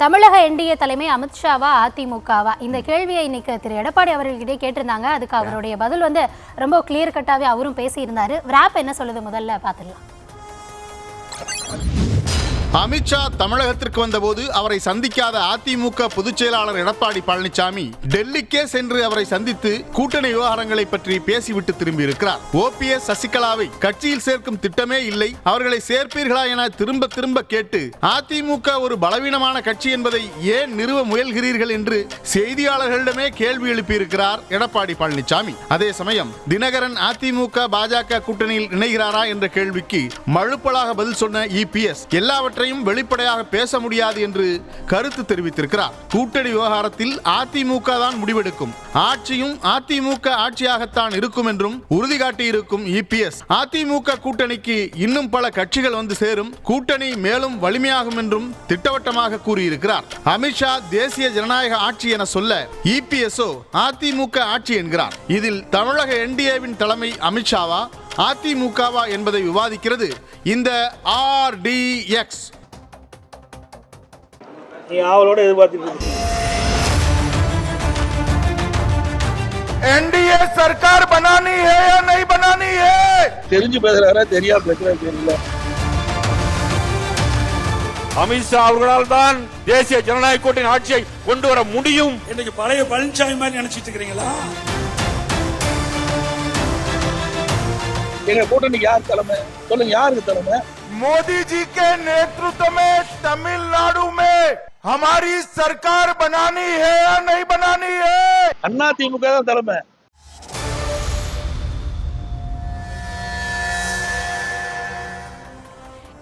தமிழக என்டிஏ தலைமை அமித்ஷாவா அதிமுகவா? இந்த கேள்வியை இன்னைக்கு திரு எடப்பாடி அவர்கள்கிட்டே கேட்டிருந்தாங்க. அதுக்கு அவருடைய பதில் ரொம்ப கிளியர் கட்டாவே அவரும் பேசியிருந்தாரு. விராப் என்ன சொல்லுது முதல்ல பார்த்துடலாம். அமித்ஷா தமிழகத்திற்கு வந்தபோது அவரை சந்திக்காத அதிமுக பொதுச் செயலாளர் எடப்பாடி பழனிசாமி டெல்லிக்கே சென்று அவரை சந்தித்து கூட்டணி விவகாரங்களை பற்றி பேசிவிட்டு திரும்பியிருக்கிறார். OPS சசிகலாவை கட்சியில் சேர்க்கும் திட்டமே இல்லை, அவர்களை சேர்ப்பீர்களா என திரும்ப திரும்ப கேட்டு அதிமுக ஒரு பலவீனமான கட்சி என்பதை ஏன் நிறுவ முயல்கிறீர்கள் என்று செய்தியாளர்களிடமே கேள்வி எழுப்பியிருக்கிறார் எடப்பாடி பழனிசாமி. அதே சமயம் தினகரன் அதிமுக பாஜக கூட்டணியில் இணைகிறாரா என்ற கேள்விக்கு மழுப்பலாக பதில் சொன்ன EPS எல்லாவற்றையும் வெளிப்படையாக பேச முடியாது என்று கருத்து தெரிவித்திருக்கிறார். கூட்டணி விவகாரத்தில் அதிமுக தான் முடிவெடுக்கும், ஆட்சியும் அதிமுக ஆட்சியாகத்தான் இருக்கும் என்றும் உறுதி காட்டியிருக்கும் EPS அதிமுக கூட்டணிக்கு இன்னும் பல கட்சிகள் வந்து சேரும், கூட்டணி மேலும் வலிமையாகும் என்றும் திட்டவட்டமாக கூறியிருக்கிறார். அமித்ஷா தேசிய ஜனநாயக ஆட்சி என சொல்ல EPSஓ அதிமுக ஆட்சி என்கிறார். இதில் தமிழக NDAவின் தலைமை அமித்ஷாவா அதிமுகவா என்பதை விவாதிக்கிறது இந்த RDX. एनडीए सरकार बनानी है या नहीं बनानी है? தெரிஞ்சு பேசுறாரா தெரியாம பேசுறாரு தெரியல. அமித்ஷா அவர்களால் தான் தேசிய ஜனநாயக கூட்டணி ஆட்சியை கொண்டு வர முடியும். இன்னைக்கு பழைய பழனிசாமி மாதிரி நினைச்சிட்டு இருக்கிறீங்களா? எங்க கூட்டணிக்கு யார் தலைமை சொல்லுங்க, யாருக்கு தலைமை? मोदी जी के नेतृत्व में तमिलनाडु में हमारी सरकार बनानी है या नहीं बनानी है? அண்ணா திமுக தான் தலைமை.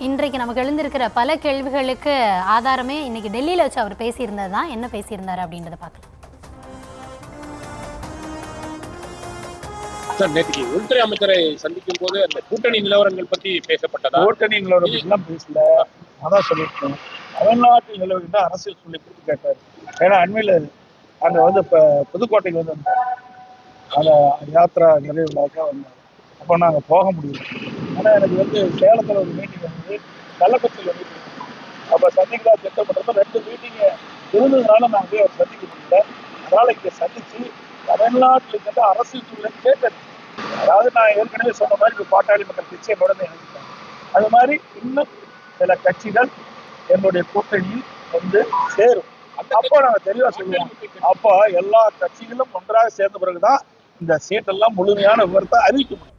இன்றைக்கு நமக்கு எழுந்திருக்கிற பல கேள்விகளுக்கு ஆதாரமே இன்னைக்கு டெல்லியில வச்சு அவர் பேசியிருந்தது தான். என்ன பேசியிருந்தாரு அப்படின்றத பார்க்கலாம். நேற்று உள்துறை அமைச்சரை சந்திக்கும் போது அந்த கூட்டணி நிலவரங்கள் பற்றி பேசப்பட்டதா? கூட்டணி நிலவரம் எல்லாம் பேசல, அதான் சொல்லியிருக்கோம். தமிழ்நாட்டில் நிலவுகின்ற அரசியல் சொல்லி கொடுத்து கேட்டார். ஏன்னா அண்மையில் அங்கே இப்போ புதுக்கோட்டைக்கு வந்தார், அந்த யாத்திரா நிறைவுலாக வந்தார். அப்போ நாங்கள் போக முடியல. ஆனால் எனக்கு சேலத்தில் ஒரு மீட்டிங் கள்ளக்குறிச்சியில் மீட்டிங், அப்போ சந்திக்கலாம் திட்டப்பட்டப்போ 2 மீட்டிங்கு இருந்ததுனால நாங்கள் போய் அவர் சந்திக்க முடியல. அதனால் இங்கே சந்தித்து தமிழ்நாட்டில் இருக்கின்ற அரசியல் சூழலை கேட்டது. அதாவது நான் ஏற்கனவே சொன்ன மாதிரி ஒரு பாட்டாளி மக்கள் கட்சி என்னோட இணைஞ்சிட்டாங்க. அது மாதிரி இன்னும் சில கட்சிகள் என்னுடைய கூட்டணியில் சேரும். அப்போ நாங்கள் தெளிவாக சொல்லுவோம். அப்போ எல்லா கட்சிகளும் ஒன்றாக சேர்ந்த பிறகுதான் இந்த சீட்டெல்லாம் முழுமையான விவரத்தை அறிவிக்க முடியும்.